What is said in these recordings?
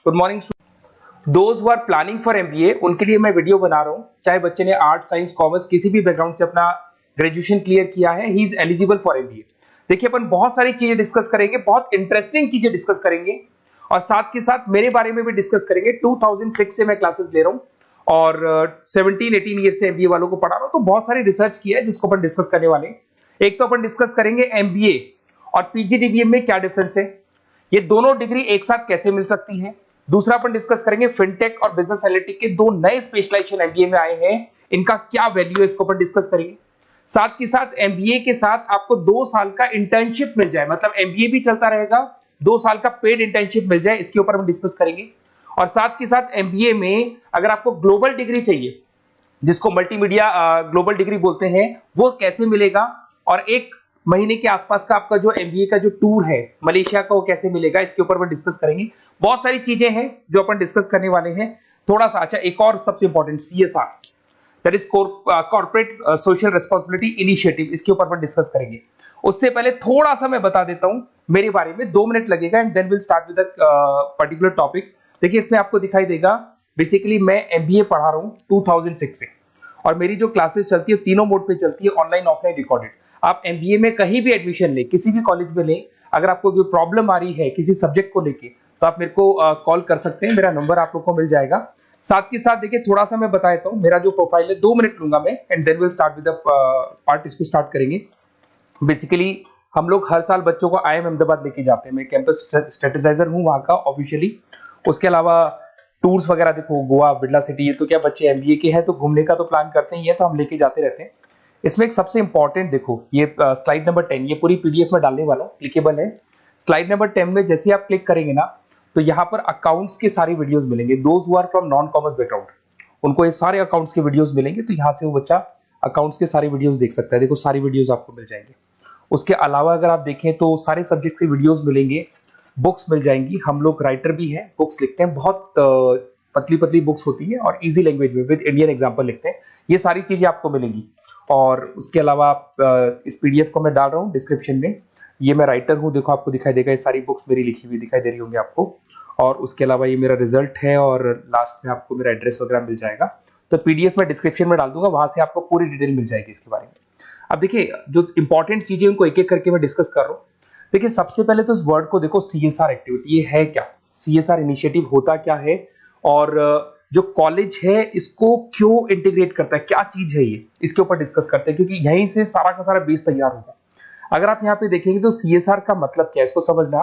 Good morning. Those who are planning for MBA उनके लिए मैं वीडियो बना रहा हूं। चाहे बच्चे ने आर्ट, साइंस, कॉमर्स किसी भी बैकग्राउंड से अपना ग्रेजुएशन क्लियर किया है, he is eligible for MBA. देखिए अपन बहुत सारी चीजें डिस्कस करेंगे, बहुत इंटरेस्टिंग चीजें डिस्कस करेंगे और साथ के साथ मेरे बारे में भी डिस्कस करेंगे। 2006 से मैं क्लासेस ले रहा हूं और 17-18 ईयर से एमबीए वालों को पढ़ा रहा हूं, तो बहुत सारी रिसर्च की है जिसको अपन डिस्कस करने वाले हैं। एक तो अपन डिस्कस करेंगे एमबीए और पीजीडीबीएम में क्या डिफरेंस है, ये दोनों डिग्री एक साथ कैसे मिल सकती हैं। दूसरा अपन डिस्कस करेंगे फिनटेक और बिजनेस एनालिटिक के दो नए स्पेशलाइजेशन एमबीए में आए हैं, इनका क्या वैल्यू है, इसको अपन डिस्कस करेंगे। साथ के साथ एमबीए के साथ आपको 2 साल का इंटर्नशिप मिल जाए, मतलब एमबीए भी चलता रहेगा, 2 साल का पेड इंटर्नशिप मिल जाए, इसके ऊपर हम डिस्कस करेंगे। और साथ के साथ एमबीए में अगर आपको ग्लोबल डिग्री चाहिए, जिसको मल्टीमीडिया ग्लोबल डिग्री बोलते हैं, वो कैसे मिलेगा, और 1 महीने के आसपास का आपका जो एमबीए का जो टूर है मलेशिया का, वो कैसे मिलेगा, इसके ऊपर हम डिस्कस करेंगे। बहुत सारी चीजें हैं जो अपन डिस्कस करने वाले हैं। थोड़ा सा अच्छा, एक और सबसे important CSR, that is corporate social responsibility initiative, इसके ऊपर अपन डिस्कस करेंगे। उससे पहले थोड़ा सा मैं बता देता हूं मेरे बारे में, 2 मिनट लगेगा and then will start with particular topic. देखिए इसमें आपको दिखाई देगा, बेसिकली मैं एमबीए पढ़ा रहा हूं 2006 से, और मेरी जो क्लासेस चलती है तीनों मोड पे चलती है, ऑनलाइन, ऑफलाइन, रिकॉर्डेड। आप एमबीए में कहीं भी एडमिशन ले, किसी भी कॉलेज में ले, अगर आपको कोई प्रॉब्लम आ रही है किसी सब्जेक्ट को लेके, तो आप मेरे को कॉल कर सकते हैं, मेरा नंबर आप लोग को मिल जाएगा। साथ के साथ देखिए थोड़ा सा मैं बता देता हूं, मेरा जो प्रोफाइल है 2 मिनट लूंगा मैं and then will start with the part, इसको स्टार्ट करेंगे। बेसिकली हम लोग हर साल बच्चों को आईएम अहमदाबाद लेके जाते हैं, मैं कैंपस स्ट्रेटेजाइजर हूं वहां का ऑफिशियली। उसके अलावा टूर्स वगैरह, देखो गोवा, बिरला सिटी, ये तो क्या बच्चे एमबीए के हैं तो घूमने का तो प्लान करते ही है, तो हम लेके जाते रहते हैं। इसमें एक सबसे इंपॉर्टेंट देखो, ये स्लाइड नंबर 10, ये पूरी पीडीएफ में डालने वाला हूं, क्लिकेबल है। स्लाइड नंबर 10 में जैसे आप क्लिक करेंगे ना, तो यहाँ पर अकाउंट्स के सारी वीडियोस मिलेंगे। Those who are from non commerce background, उनको ये सारे अकाउंट्स के वीडियोस मिलेंगे, तो यहाँ से वो बच्चा अकाउंट्स के सारी वीडियोस देख सकता है। देखो सारी वीडियोस आपको मिल जाएंगे। उसके अलावा अगर आप देखें तो सारे सब्जेक्ट के वीडियोस मिलेंगे, बुक्स मिल जाएंगी। हम लोग राइटर भी हैं, बुक्स लिखते हैं, बहुत पतली पतली बुक्स होती है और इजी लैंग्वेज में विद इंडियन एग्जांपल लिखते हैं। ये सारी चीजें आपको मिलेंगी। और उसके अलावा आप इस पीडीएफ को मैं डाल रहा हूँ डिस्क्रिप्शन में, ये मैं राइटर हूँ, देखो आपको दिखाई देगा, ये सारी बुक्स मेरी लिखी हुई दिखाई दे रही होंगी आपको। और उसके अलावा ये मेरा रिजल्ट है और लास्ट में आपको मेरा एड्रेस वगैरह मिल जाएगा। तो पीडीएफ में डिस्क्रिप्शन में डाल दूंगा, वहां से आपको पूरी डिटेल मिल जाएगी इसके बारे में। अब देखिए जो इंपॉर्टेंट चीजें उनको एक एक करके मैं डिस्कस कर रहा हूँ। देखिए सबसे पहले तो इस वर्ड को देखो, सीएसआर एक्टिविटी, ये है क्या, सीएसआर इनिशिएटिव होता क्या है, और जो कॉलेज है इसको क्यों इंटीग्रेट करता है, क्या चीज है ये, इसके ऊपर डिस्कस करते हैं, क्योंकि यहीं से सारा का सारा बेस तैयार होगा। अगर आप यहाँ पे देखेंगे तो सीएसआर का मतलब क्या है, इसको समझना।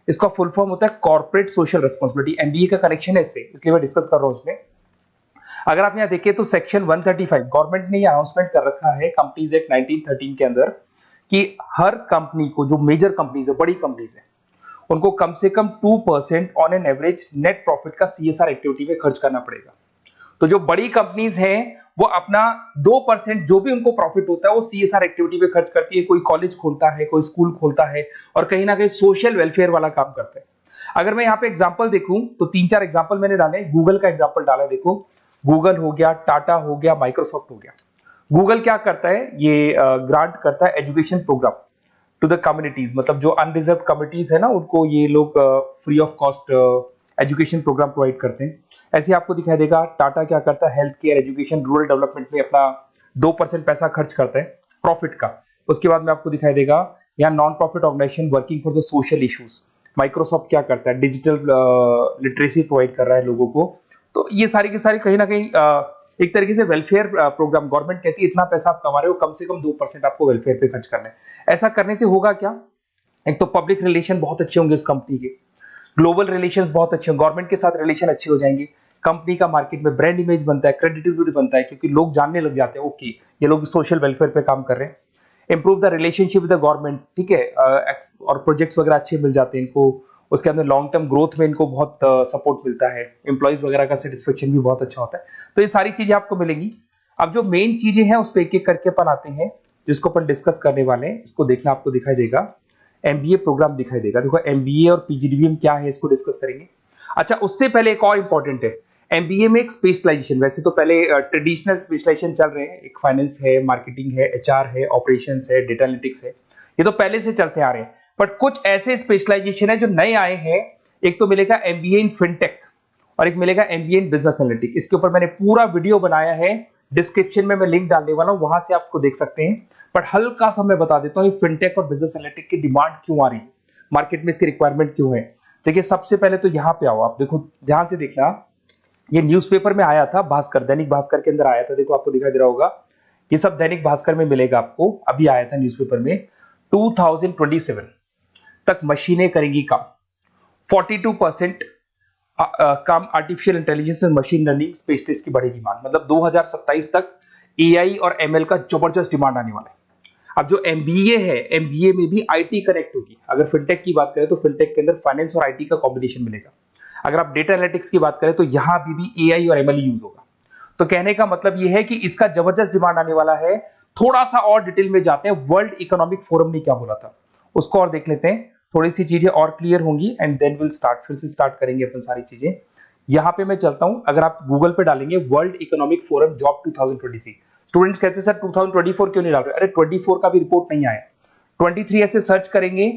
इसका फुल फॉर्म होता है कॉर्पोरेट सोशल रिस्पांसिबिलिटी। एमबीए का कनेक्शन है इससे, इसलिए मैं डिस्कस कर रहा हूँ उसमें। अगर आप यहाँ देखें तो सेक्शन 135 गवर्नमेंट ने ये अनाउंसमेंट कर रखा है कंपनीज एक्ट 1913 के अंदर, कि हर कंपनी को, जो मेजर कंपनीज है, बड़ी कंपनीज है, उनको कम से कम 2% on an average net profit का सीएसआर एक्टिविटी में खर्च करना पड़ेगा। तो जो बड़ी कंपनीज हैं वो अपना 2% जो भी उनको प्रॉफिट होता है वो सीएसआर एक्टिविटी पे खर्च करती है। कोई कॉलेज खोलता है, कोई स्कूल खोलता है, और कहीं ना कहीं सोशल वेलफेयर वाला काम करता है। अगर मैं यहाँ पे एग्जांपल देखूं तो 3-4 एग्जांपल मैंने डाले। गूगल का एग्जांपल डाला, देखो गूगल हो गया, टाटा हो गया, माइक्रोसॉफ्ट हो गया। गूगल क्या करता है, ये ग्रांट करता है education programme to the communities, मतलब जो अनरिजर्व कम्युनिटीज है ना, उनको ये लोग free of cost education programme provide करते हैं। ऐसे आपको दिखाई देगा टाटा क्या करता है, health care, education, rural development में अपना 2% पैसा खर्च करता है प्रॉफिट का। उसके बाद में आपको दिखाई देगा यहाँ non profit organisation working for the social issues. Microsoft क्या करता है, डिजिटल लिटरेसी प्रोवाइड कर रहा है लोगों को। तो ये सारी की सारी कहीं ना कहीं एक तरीके से वेलफेयर प्रोग्राम। गवर्नमेंट कहती है इतना पैसा आप कमा रहे हो, कम से कम 2% आपको वेलफेयर पे खर्च करना है। ऐसा करने से होगा क्या, एक तो पब्लिक रिलेशन बहुत अच्छे होंगे उस कंपनी के, ग्लोबल रिलेशंस बहुत अच्छे होंगे, गवर्नमेंट के साथ रिलेशन अच्छे हो जाएंगे, कंपनी का मार्केट में ब्रांड इमेज बनता है, क्रेडिबिलिटी बनता है, क्योंकि लोग जानने लग जाते हैं ओके ये लोग सोशल वेलफेयर पे काम कर रहे हैं। Improve the relationship with the government, ठीक है, और प्रोजेक्ट्स वगैरह अच्छे मिल जाते हैं इनको। उसके अंदर लॉन्ग टर्म ग्रोथ में इनको बहुत सपोर्ट मिलता है, एम्प्लॉइज वगैरह का सेटिस्फेक्शन भी बहुत अच्छा होता है। तो ये सारी चीजें आपको मिलेंगी। अब जो मेन चीजें हैं उस पर एक एक करके अपन आते हैं, जिसको अपन डिस्कस करने वाले हैं। इसको देखना, आपको दिखाई देगा एमबीए प्रोग्राम दिखाई देगा। देखो एमबीए और पीजीडीबीएम क्या है, इसको डिस्कस करेंगे। अच्छा, उससे पहले एक और इंपॉर्टेंट है, एमबीए में एक स्पेशलाइजेशन। वैसे तो पहले ट्रेडिशनल स्पेशलाइजेशन चल रहे हैं, एक फाइनेंस है, मार्केटिंग है, एचआर है, ऑपरेशंस है, डेटा एनालिटिक्स है, ये तो पहले से चलते आ रहे हैं। बट कुछ ऐसे स्पेशलाइजेशन है जो नए आए हैं, एक तो मिलेगा एमबीए इन फिनटेक और एक मिलेगा एमबीए इन बिजनेस एनालिटिक्स। इसके ऊपर मैंने पूरा वीडियो बनाया है, डिस्क्रिप्शन में मैं लिंक डालने वाला हूं, वहां से आप इसको देख सकते हैं। बट हल्का सा मैं बता देता हूं फिनटेक और बिजनेस एनालिटिक्स की डिमांड क्यों आ रही है, मार्केट में इसकी रिक्वायरमेंट क्यों है। देखिए सबसे पहले तो यहाँ पे आओ, आप देखो ध्यान से देखना, ये न्यूज़पेपर में आया था, भास्कर, दैनिक भास्कर के अंदर आया था। देखो आपको दिखाई दे रहा होगा, ये सब दैनिक भास्कर में मिलेगा आपको, अभी आया था न्यूज़पेपर में। 2027 तक मशीनें करेंगी काम, 42% काम आर्टिफिशियल इंटेलिजेंस और मशीन लर्निंग स्पेशलिस्ट की बढ़ेगी मांग। मतलब 2027 तक एआई और एमएल का जबरदस्त डिमांड आने वाला है। अब जो एमबीए है, एमबीए में भी आईटी कनेक्ट होगी। अगर फिनटेक की बात करें तो फिनटेक के अंदर फाइनेंस और आईटी का कॉम्बिनेशन मिलेगा। अगर आप डेटा एनालिटिक्स की बात करें तो यहां भी एआई और एमएल यूज होगा। तो कहने का मतलब यह है कि इसका जबरदस्त डिमांड आने वाला है। थोड़ा सा और डिटेल में जाते हैं, वर्ल्ड इकोनॉमिक फोरम ने क्या बोला था उसको और देख लेते हैं, थोड़ी सी चीजें और क्लियर होंगी एंड देन विल स्टार्ट, फिर से स्टार्ट करेंगे अपन सारी चीजें। यहां पे मैं चलता हूं, अगर आप गूगल पे डालेंगे world economic forum job 2023, students कहते हैं सर 2024 क्यों नहीं डाल रहे, अरे 24 का भी रिपोर्ट नहीं आया, 23 ऐसे सर्च करेंगे,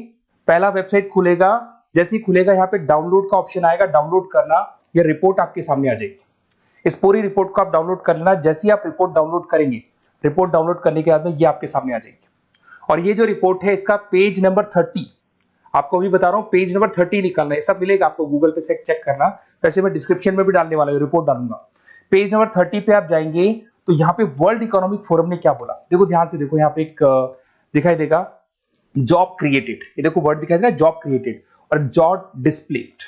पहला वेबसाइट खुलेगा, जैसे ही खुलेगा यहाँ पे डाउनलोड का ऑप्शन आएगा, डाउनलोड करना, ये रिपोर्ट आपके सामने आ जाएगी। इस पूरी रिपोर्ट को आप डाउनलोड कर लेना। जैसे ही आप रिपोर्ट डाउनलोड करेंगे, रिपोर्ट डाउनलोड करने के बाद में ये आपके सामने आ जाएगी। और ये जो रिपोर्ट है इसका पेज नंबर 30, आपको भी बता रहा हूं पेज नंबर 30 निकालना है, सब मिलेगा आपको गूगल पे से चेक करना, वैसे मैं डिस्क्रिप्शन में भी डालने वाला हूं, रिपोर्ट डालूंगा। पेज नंबर 30 पे आप जाएंगे तो यहाँ पे वर्ल्ड इकोनॉमिक फोरम ने क्या बोला, देखो ध्यान से देखो, यहाँ पे एक दिखाई देगा जॉब क्रिएटेड, ये देखो वर्ड दिखाई दे रहा है जॉब क्रिएटेड और जॉब डिस्प्लेस्ड।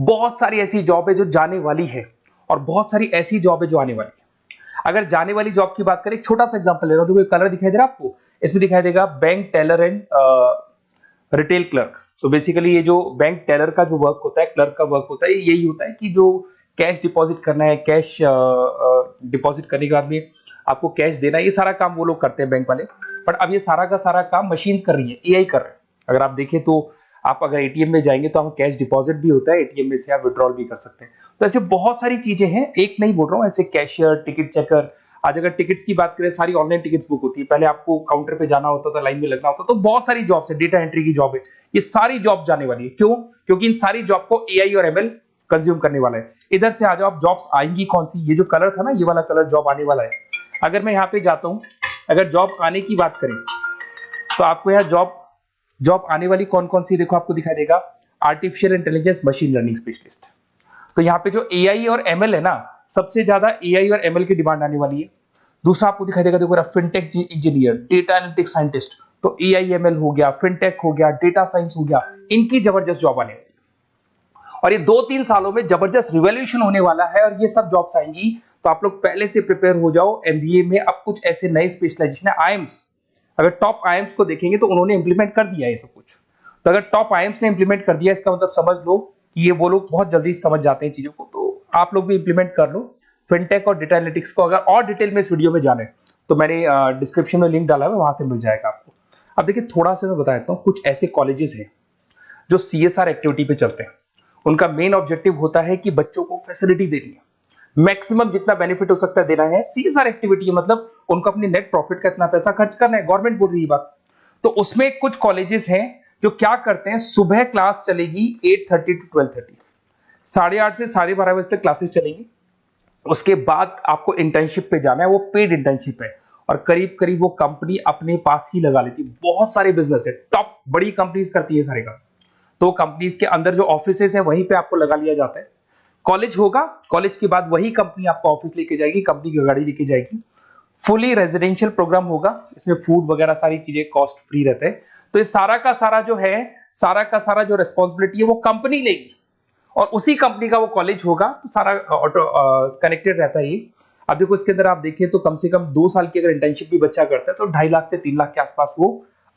बहुत सारी ऐसी जॉब है जो जाने वाली है और बहुत सारी ऐसी जॉब है जो आने वाली है। अगर जाने वाली जॉब की बात करें, एक छोटा सा एग्जांपल ले रहा हूं, देखो कलर दिखाई दे रहा है आपको, इसमें दिखाई देगा bank teller and retail clerk. तो बेसिकली ये जो बैंक टेलर का जो वर्क होता है, क्लर्क का वर्क होता है, यही होता है कि जो कैश डिपॉजिट करना है, कैश डिपॉजिट करने के बाद में आपको कैश देना है, ये सारा काम वो लोग करते हैं बैंक वाले। बट अब ये सारा का सारा काम मशीन्स कर रही है, एआई कर रहे हैं। अगर आप देखें तो आप अगर एटीएम में जाएंगे तो आप कैश डिपॉजिट भी होता है, एटीएम में से आप विड्रॉल भी कर सकते हैं। तो ऐसे बहुत सारी चीजें हैं, एक नहीं बोल रहा हूँ, ऐसे कैशियर, टिकट चेकर। आज अगर टिकट्स की बात करें, सारी ऑनलाइन टिकट्स बुक होती है, पहले आपको काउंटर पे जाना होता था, लाइन में लगना होता, तो बहुत सारी जॉब्स है, डेटा एंट्री की जॉब है, ये सारी जॉब जाने वाली है। क्यों? क्योंकि इन सारी जॉब को एआई और एमएल कंज्यूम करने वाला है। इधर से आ जाओ, आप जॉब्स आएंगी कौन सी, ये जो कलर था ना, ये वाला कलर जॉब आने वाला है। अगर मैं यहाँ पे जाता हूँ, अगर जॉब आने की बात करें तो आपको यहाँ जॉब आने वाली कौन कौन सी, देखो आपको दिखाई देगा artificial intelligence machine learning specialist. तो यहाँ पे जो एआई और एमएल है ना, सबसे ज्यादा एआई और एमएल की डिमांड आने वाली है। दूसरा आपको दिखाई देगा, देखो fintech engineer, data analytics scientist, तो एआई एमएल हो गया, फिनटेक हो गया, डेटा साइंस हो गया, इनकी जबरदस्त जॉब आने वाली है। और ये 2-3 सालों में जबरदस्त रिवॉल्यूशन होने वाला है और ये सब जॉब्स आएंगी। तो आप लोग पहले से प्रिपेयर हो जाओ। एमबीए में अब कुछ ऐसे नए स्पेशलाइजेशन है, आईएम्स, अगर टॉप आईएम्स को देखेंगे तो उन्होंने इंप्लीमेंट कर दिया है ये सब कुछ। तो अगर टॉप आईएम्स ने इंप्लीमेंट कर दिया, इसका मतलब समझ लो कि ये वो लोग बहुत जल्दी समझ जाते हैं चीजों को, तो आप लोग भी इंप्लीमेंट कर लो फिनटेक और डेटा एनालिटिक्स को। अगर और डिटेल में इस वीडियो में जाने तो मैंने डिस्क्रिप्शन में लिंक डाला है, वहां से मिल जाएगा आपको। अब देखिए थोड़ा सा मैं बता देता हूँ, कुछ ऐसे कॉलेजेस हैं जो सीएसआर एक्टिविटी पे चलते हैं। उनका मेन ऑब्जेक्टिव होता है कि बच्चों को फैसिलिटी देनी है, मैक्सिमम जितना बेनिफिट हो सकता है देना है। सीएसआर एक्टिविटी मतलब उनको अपनी नेट प्रॉफिट का इतना पैसा खर्च करना है, गवर्नमेंट बोल रही है बात। तो उसमें कुछ कॉलेजेस हैं जो क्या करते हैं, सुबह क्लास चलेगी 8:30 to 12:30, 8:30 से 12:30 बजे तक क्लासेस चलेंगी। उसके बाद आपको इंटर्नशिप पे जाना है, वो पेड इंटर्नशिप है और करीब करीब वो कंपनी अपने पास ही लगा लेती है। बहुत सारे बिजनेस है, टॉप बड़ी कंपनीज करती है सारे का। तो कंपनीज के अंदर जो ऑफिसेस है वहीं पे आपको लगा लिया जाता है। कॉलेज होगा, कॉलेज के बाद वही कंपनी आपको ऑफिस लेके जाएगी, कंपनी की गाड़ी लेके जाएगी। फुली रेजिडेंशियल प्रोग्राम होगा, इसमें फूड वगैरह सारी चीजें कॉस्ट फ्री रहते हैं। तो ये सारा का सारा जो है, सारा का सारा जो रेस्पॉन्सिबिलिटी है वो कंपनी लेगी और उसी कंपनी का वो कॉलेज होगा। तो सारा ऑटो कनेक्टेड रहता है ये। अब देखो इसके अंदर आप देखिए तो कम से कम 2 साल की अगर इंटर्नशिप भी बच्चा करता है तो 2.5 लाख से 3 लाख के आसपास वो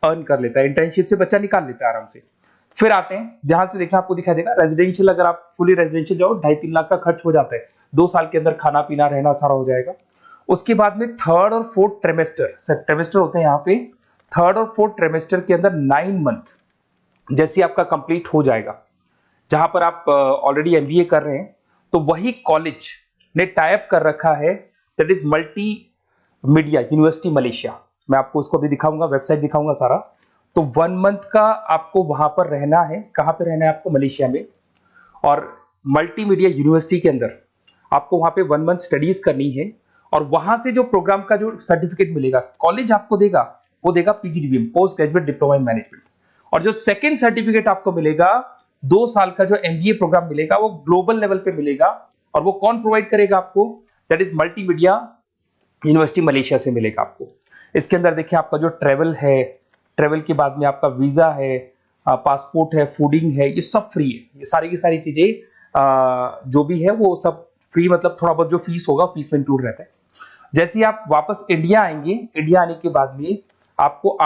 अर्न कर लेता है, इंटर्नशिप से बच्चा निकाल लेता है आराम से। फिर आते हैं, ध्यान से देखना, आपको दिखाई देगा रेजिडेंशियल, अगर आप फुली रेजिडेंशियल जाओ 2.5-3 लाख का खर्च हो जाता है। 2 साल के अंदर खाना पीना रहना सारा हो जाएगा। उसके बाद में 3rd और 4th ट्रिमेस्टर होते हैं यहाँ पे। 3rd और 4th ट्रिमेस्टर के अंदर 9 मंथ जैसे आपका कंप्लीट हो जाएगा, जहां पर आप ऑलरेडी एमबीए कर रहे हैं, तो वही कॉलेज ने टाइप कर रखा है, that is multi media university Malaysia. मैं आपको उसको भी दिखाऊंगा, वेबसाइट दिखाऊंगा सारा। तो 1 मंथ का आपको वहां पर रहना है। कहां पे रहना है आपको? मलेशिया में। और मल्टीमीडिया यूनिवर्सिटी के अंदर आपको वहां पे 1 मंथ स्टडीज करनी है और वहां से जो प्रोग्राम का जो सर्टिफिकेट मिलेगा कॉलेज आपको देगा, वो देगा PGDBM, post graduate diploma in management. और जो सेकंड सर्टिफिकेट आपको मिलेगा 2 साल का जो एमबीए प्रोग्राम मिलेगा वो ग्लोबल लेवल पे मिलेगा। और वो कौन प्रोवाइड करेगा आपको? That is multimedia university Malaysia से मिलेगा आपको। इसके अंदर देखिए आपका जो ट्रेवल है, ट्रेवल के बाद में आपका वीजा है, पासपोर्ट है, फूडिंग है, ये सब फ्री है। ये सारी की सारी चीजें जो भी है वो सब फ्री, मतलब थोड़ा बहुत जो फीस होगा फीस में इंक्लूड रहता है। जैसे ही आप वापस इंडिया आएंगे, इंडिया आने के बाद में आपको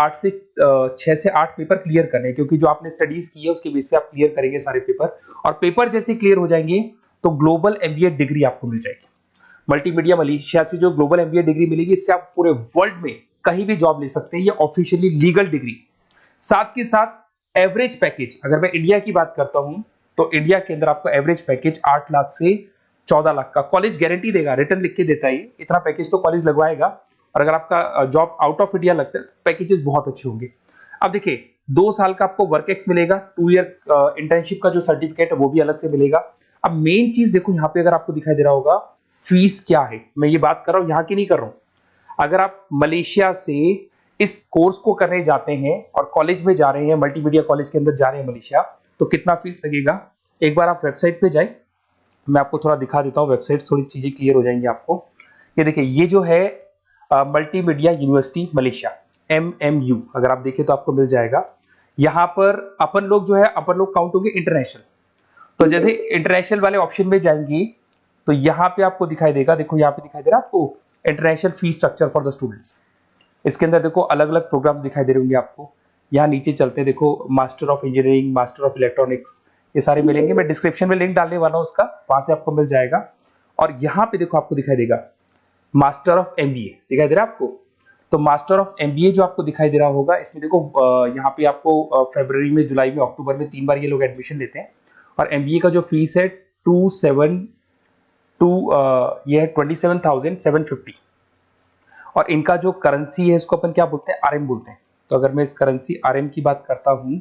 6 से 8 पेपर क्लियर करने हैं, क्योंकि जो आपने स्टडीज की है उसके बेस पे आप क्लियर करेंगे सारे पेपर। और पेपर जैसे क्लियर हो जाएंगे तो ग्लोबल एमबीए डिग्री आपको मिल जाएगी। मल्टीमीडिया मलेशिया से जो ग्लोबल एमबीए डिग्री मिलेगी, इससे आप पूरे वर्ल्ड में कहीं भी जॉब ले सकते हैं। ये ऑफिशियली लीगल डिग्री। साथ के साथ एवरेज पैकेज, अगर मैं इंडिया की बात करता हूं तो इंडिया के अंदर आपको एवरेज पैकेज 8 लाख से 14 लाख का कॉलेज गारंटी देगा, रिटर्न लिख के देता है। इतना पैकेज तो कॉलेज लगवाएगा। और अगर आपका जॉब आउट ऑफ इंडिया लगता है तो पैकेजेस बहुत अच्छे होंगे। अब देखिए 2 साल का आपको वर्क एक्स मिलेगा, 2 ईयर इंटर्नशिप का जो सर्टिफिकेट है वो भी अलग से मिलेगा। अब मेन चीज देखो यहाँ पे, अगर आपको दिखाई दे रहा होगा फीस क्या है, मैं ये बात कर रहा हूं यहाँ की नहीं कर रहा हूं। अगर आप मलेशिया से इस कोर्स को करने जाते हैं और कॉलेज में जा रहे हैं, मल्टीमीडिया कॉलेज के अंदर जा रहे हैं मलेशिया, तो कितना फीस लगेगा? एक बार आप वेबसाइट पे जाए, मैं आपको थोड़ा दिखा देता हूँ, वेबसाइट थोड़ी चीजें क्लियर हो जाएंगी आपको। ये देखिए, ये जो है मल्टीमीडिया यूनिवर्सिटी मलेशिया, MMU, अगर आप देखें तो आपको मिल जाएगा। यहाँ पर अपन लोग जो है, अपन लोग काउंट होंगे इंटरनेशनल। तो जैसे इंटरनेशनल वाले ऑप्शन में जाएंगे तो यहाँ पे आपको दिखाई देगा, देखो यहाँ पे दिखाई दे रहा है आपको international fees structure for the students. इसके अंदर देखो अलग अलग प्रोग्राम दिखाई दे रहे होंगे आपको। यहाँ नीचे चलते हैं, देखो master of engineering, master of electronics, ये सारे मिलेंगे। मैं डिस्क्रिप्शन में लिंक डालने वाला हूँ उसका, वहां से आपको मिल जाएगा। और यहाँ पे देखो आपको दिखाई देगा मास्टर ऑफ एमबीए, दिखाई दे रहा है आपको। तो मास्टर ऑफ एमबीए जो आपको दिखाई दे रहा होगा, इसमें देखो यहाँ पे आपको फरवरी में, जुलाई में, अक्टूबर में 3 बार ये लोग एडमिशन लेते हैं। और एमबीए का जो फीस है 27,750। और इनका जो करेंसी है इसको अपन क्या बोलते हैं? आरएम बोलते हैं। तो अगर मैं इस करेंसी आरएम की बात करता हूं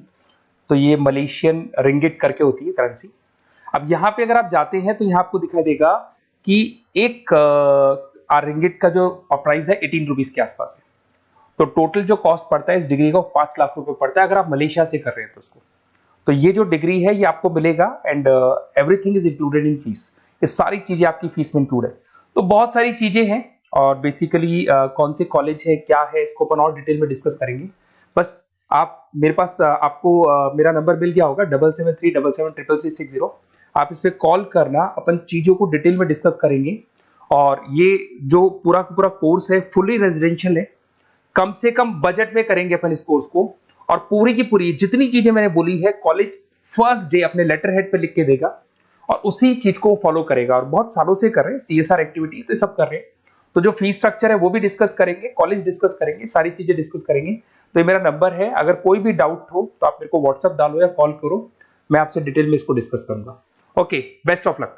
तो ये मलेशियन रिंगिट करके होती है करेंसी। अब यहाँ पे अगर आप जाते हैं तो यहाँ आपको दिखाई देगा कि एक रिंगिट का जो प्राइस है 18 रुपीज के आसपास है। तो टोटल जो कॉस्ट पड़ता है इस डिग्री को 5 लाख रुपए पड़ता है, अगर आप मलेशिया से कर रहे हैं तो उसको। तो ये जो डिग्री है ये आपको मिलेगा and everything is included in fees. ये सारी चीजें आपकी फीस में इंक्लूड है। तो बहुत सारी चीजें हैं और बेसिकली कौन से कॉलेज है, क्या है, इसको अपन और डिटेल में डिस्कस करेंगे। बस आप मेरे पास आपको मेरा नंबर मिल गया होगा 7737773360। आप इस पे कॉल करना, अपन चीजों को डिटेल में डिस्कस करेंगे। और ये जो पूरा का पूरा कोर्स है फुली रेजिडेंशियल है, कम से कम बजट में करेंगे अपन इस कोर्स को। और पूरी की पूरी जितनी चीजें मैंने बोली है कॉलेज फर्स्ट डे अपने लेटर हेड पे लिख के देगा और उसी चीज को फॉलो करेगा। और बहुत सालों से कर रहे हैं CSR एक्टिविटी, तो सब कर रहे हैं। तो जो फीस स्ट्रक्चर है वो भी डिस्कस करेंगे, कॉलेज डिस्कस करेंगे, सारी चीजें डिस्कस करेंगे। तो ये मेरा नंबर है, अगर कोई भी डाउट हो तो आप मेरे को व्हाट्सएप डालो या कॉल करो, मैं आपसे डिटेल में इसको डिस्कस करूंगा। Okay, best of luck.